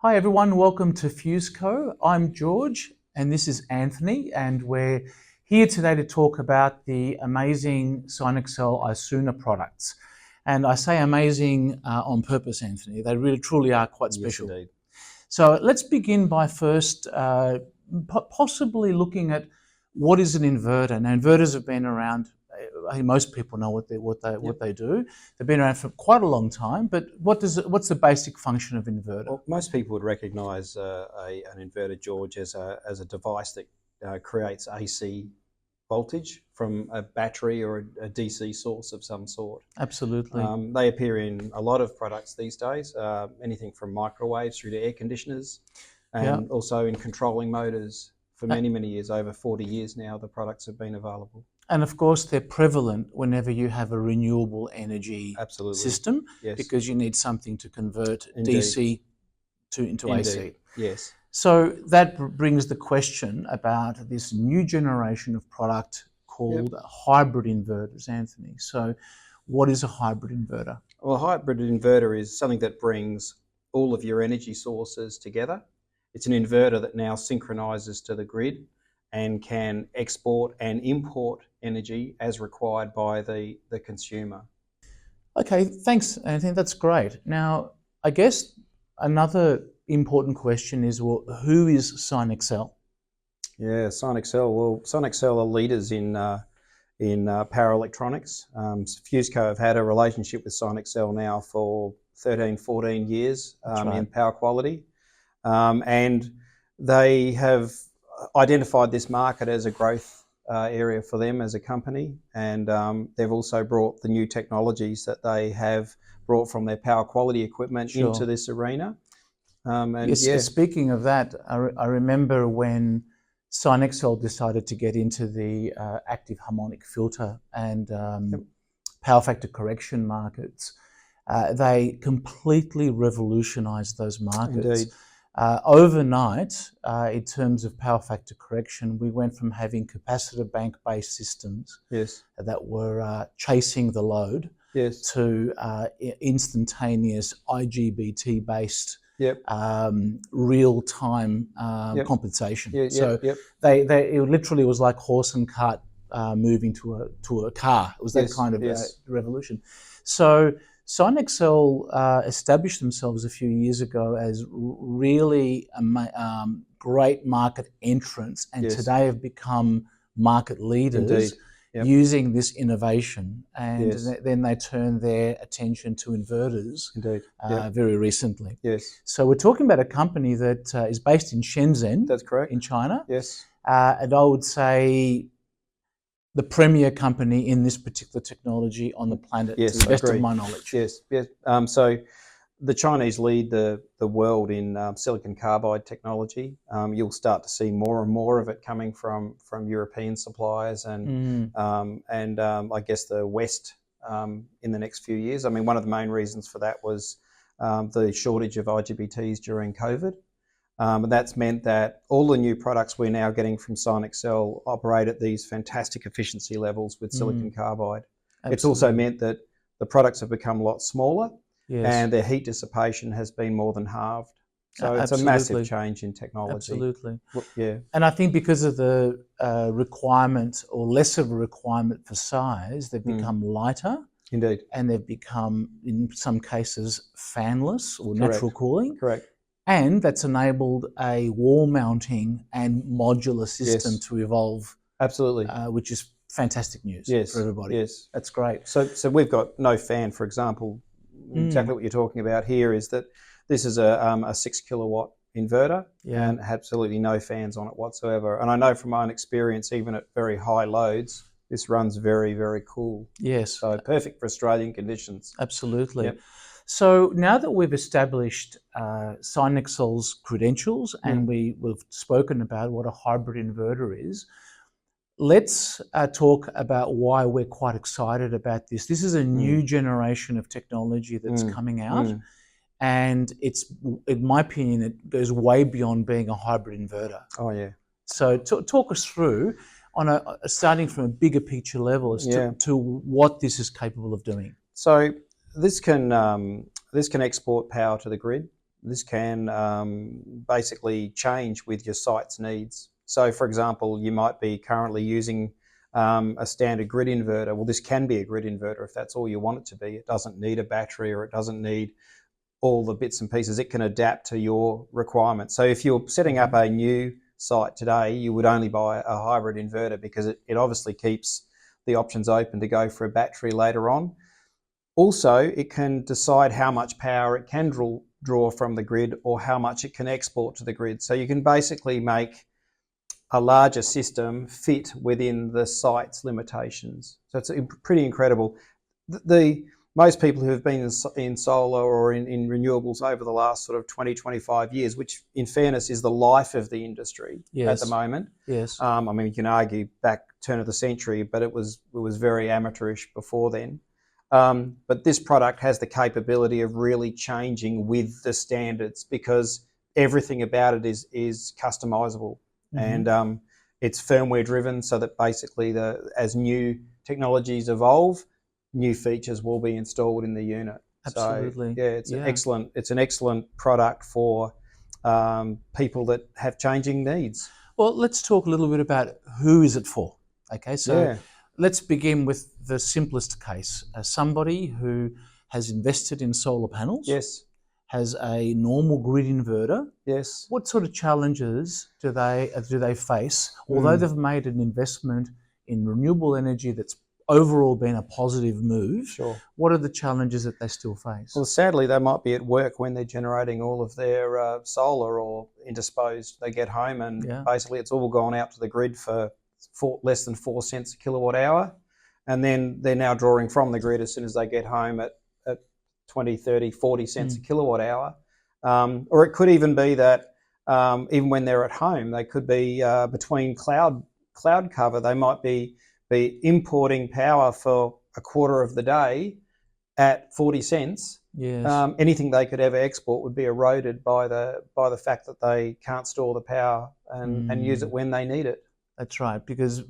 Hi everyone, welcome to Fuseco. I'm George and this is Anthony, and we're here today to talk about the amazing Sinexcel ISUNA products. And I say amazing on purpose, Anthony. They really truly are quite special. Yes, indeed. So let's begin by first possibly looking at what is an inverter. Now, inverters have been around. I think most people know what they do. They've been around for quite a long time. But what's the basic function of inverter? Well, most people would recognise an inverter, George, as a device that creates AC voltage from a battery or a DC source of some sort. Absolutely. They appear in a lot of products these days, anything from microwaves through to air conditioners, and also in controlling motors. For many, many years, over 40 years now, the products have been available. And of course, they're prevalent whenever you have a renewable energy system, because you need something to convert DC into AC. Yes. So that brings the question about this new generation of product called hybrid inverters, Anthony. So what is a hybrid inverter? Well, a hybrid inverter is something that brings all of your energy sources together. It's an inverter that now synchronizes to the grid and can export and import energy as required by the consumer. Okay, thanks, Anthony. That's great. Now, I guess another important question is, well, who is Sinexcel? Yeah, Sinexcel. Well, Sinexcel are leaders in power electronics. Fuseco have had a relationship with Sinexcel now for 13, 14 years in power quality. And they have identified this market as a growth area for them as a company, and they've also brought the new technologies that they have brought from their power quality equipment into this arena. Speaking of that, I remember when Sinexcel decided to get into the active harmonic filter and power factor correction markets. They completely revolutionized those markets. Indeed. Overnight, in terms of power factor correction, we went from having capacitor bank-based systems that were chasing the load to instantaneous IGBT-based real-time compensation. It literally was like horse and cart moving to a car. It was that kind of revolution. So Sinexcel established themselves a few years ago as really great market entrants, and today have become market leaders using this innovation. And then they turned their attention to inverters very recently. So we're talking about a company that is based in Shenzhen. That's correct. In China. And I would say the premier company in this particular technology on the planet, to the best of my knowledge. So the Chinese lead the world in silicon carbide technology. You'll start to see more and more of it coming from European suppliers and I guess the West in the next few years. I mean, one of the main reasons for that was the shortage of IGBTs during COVID. And that's meant that all the new products we're now getting from Sinexcel operate at these fantastic efficiency levels with silicon carbide. Absolutely. It's also meant that the products have become a lot smaller and their heat dissipation has been more than halved. So it's a massive change in technology. Absolutely. Yeah. And I think because of the requirement, or less of a requirement for size, they've become lighter. Indeed. And they've become, in some cases, fanless or natural cooling. Correct. And that's enabled a wall mounting and modular system to evolve. Absolutely. Which is fantastic news for everybody. Yes. That's great. So we've got no fan, for example. Exactly what you're talking about here is that this is a 6 kilowatt inverter and absolutely no fans on it whatsoever. And I know from my own experience, even at very high loads, this runs very, very cool. Yes. So perfect for Australian conditions. Absolutely. Yep. So now that we've established Sinexcel's credentials and we've spoken about what a hybrid inverter is, let's talk about why we're quite excited about this. This is a new generation of technology that's coming out, and it's, in my opinion, it goes way beyond being a hybrid inverter. Oh yeah. So talk us through, on starting from a bigger picture level, as to what this is capable of doing. So this can export power to the grid. basically change with your site's needs. So, for example, you might be currently using a standard grid inverter. Well, this can be a grid inverter if that's all you want it to be. It doesn't need a battery, or it doesn't need all the bits and pieces. It can adapt to your requirements. So if you're setting up a new site today, you would only buy a hybrid inverter, because it obviously keeps the options open to go for a battery later on. Also, it can decide how much power it can draw from the grid, or how much it can export to the grid. So you can basically make a larger system fit within the site's limitations. So it's pretty incredible. Most people who have been in solar or in renewables over the last sort of 20, 25 years, which in fairness is the life of the industry at the moment. Yes. I mean, you can argue back turn of the century, but it was very amateurish before then. But this product has the capability of really changing with the standards, because everything about it is customizable. And it's firmware driven, so that basically as new technologies evolve, new features will be installed in the unit. Absolutely. So, it's an excellent product for people that have changing needs. Well, let's talk a little bit about who is it for. Okay, so let's begin with the simplest case. Somebody who has invested in solar panels. Yes. Has a normal grid inverter. Yes. What sort of challenges do they face? Although they've made an investment in renewable energy that's overall been a positive move, sure. What are the challenges that they still face? Well, sadly, they might be at work when they're generating all of their solar, or indisposed. They get home and basically it's all gone out to the grid for less than 4 cents a kilowatt hour. And then they're now drawing from the grid as soon as they get home at 20, 30, 40 cents a kilowatt hour. Or it could even be that even when they're at home, they could be between cloud cover. They might be importing power for a quarter of the day at 40 cents. Yes. Anything they could ever export would be eroded by the fact that they can't store the power and use it when they need it. That's right, because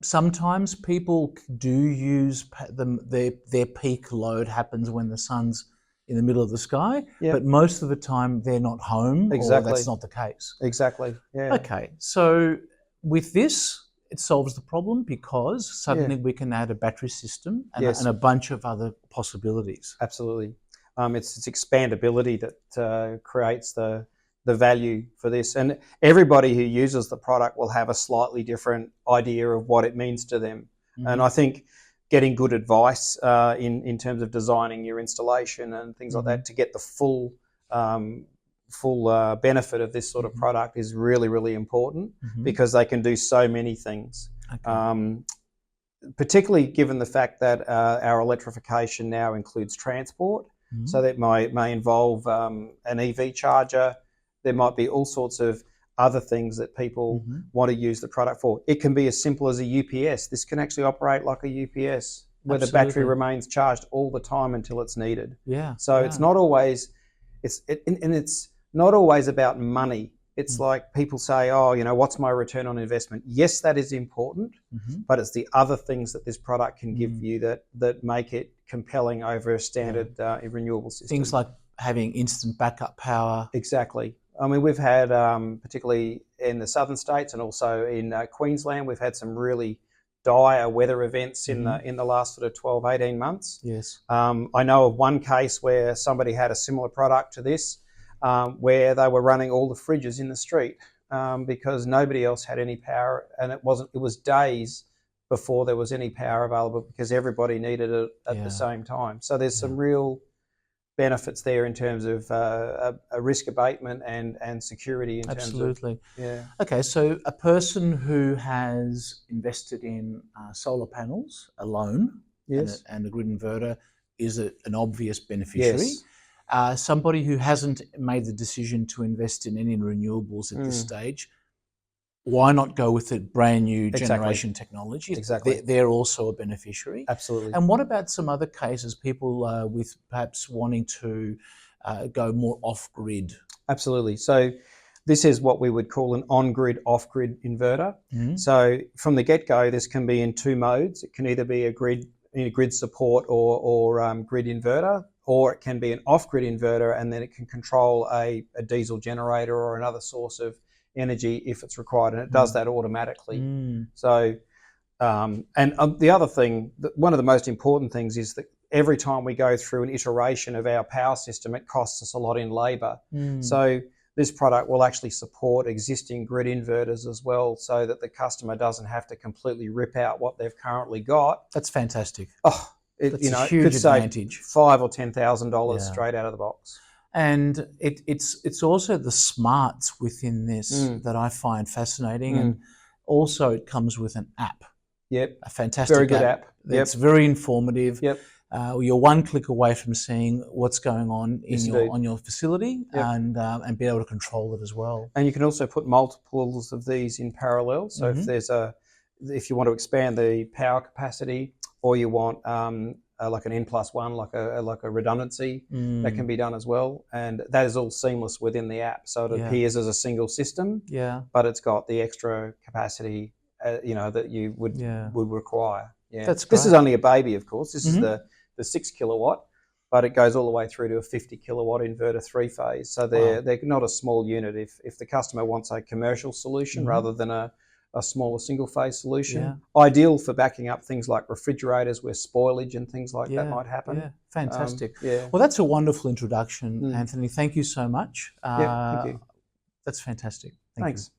sometimes people do use their peak load happens when the sun's in the middle of the sky, but most of the time they're not home, or that's not the case. Exactly, yeah. Okay, so with this, it solves the problem, because suddenly we can add a battery system and a bunch of other possibilities. Absolutely. It's expandability that creates the value for this. And everybody who uses the product will have a slightly different idea of what it means to them. And I think getting good advice in terms of designing your installation and things like that to get the full benefit of this sort of product is really, really important, because they can do so many things. Okay. Particularly given the fact that our electrification now includes transport. So that may involve an EV charger. There might be all sorts of other things that people want to use the product for. It can be as simple as a UPS. This can actually operate like a UPS, where the battery remains charged all the time until it's needed. So it's not always it's not always about money. It's like people say, what's my return on investment? Yes, that is important, but it's the other things that this product can give you that make it compelling over a standard renewable system. Things like having instant backup power. Exactly. I mean, we've had, particularly in the southern states and also in Queensland, we've had some really dire weather events in the last sort of 12, 18 months. Yes. I know of one case where somebody had a similar product to this, where they were running all the fridges in the street because nobody else had any power, and it was days before there was any power available, because everybody needed it at the same time. So there's some real benefits there in terms of a risk abatement and security in Absolutely. terms of... Okay, so a person who has invested in solar panels alone and a grid inverter is an obvious beneficiary. Somebody who hasn't made the decision to invest in any renewables at this stage, why not go with a brand new generation technology? Exactly. They're also a beneficiary. Absolutely. And what about some other cases, people with perhaps wanting to go more off-grid? Absolutely. So this is what we would call an on-grid, off-grid inverter. So from the get-go, this can be in two modes. It can either be a grid grid support or grid inverter, or it can be an off-grid inverter, and then it can control a diesel generator or another source of energy if it's required, and it does that automatically. So, the other thing, one of the most important things is that every time we go through an iteration of our power system, it costs us a lot in labour. So this product will actually support existing grid inverters as well, so that the customer doesn't have to completely rip out what they've currently got. That's fantastic. Oh, that's a huge advantage. $5,000 or $10,000 straight out of the box. And it's also the smarts within this that I find fascinating, and also it comes with an app. Yep, a fantastic very good app. It's very informative. Yep. You're one click away from seeing what's going on on your facility, and be able to control it as well. And you can also put multiples of these in parallel. So if you want to expand the power capacity, or you want like an N+1, like a redundancy, that can be done as well. And that is all seamless within the app. So it appears as a single system, but it's got the extra capacity that you would require. That's great. This is only a baby, of course. This is the 6 kilowatt, but it goes all the way through to a 50 kilowatt inverter 3-phase. So they're not a small unit. If the customer wants a commercial solution rather than a smaller single phase solution, ideal for backing up things like refrigerators where spoilage and things like that might happen. Fantastic. Well, that's a wonderful introduction, Anthony. Thank you so much. Thank you. That's fantastic. Thanks.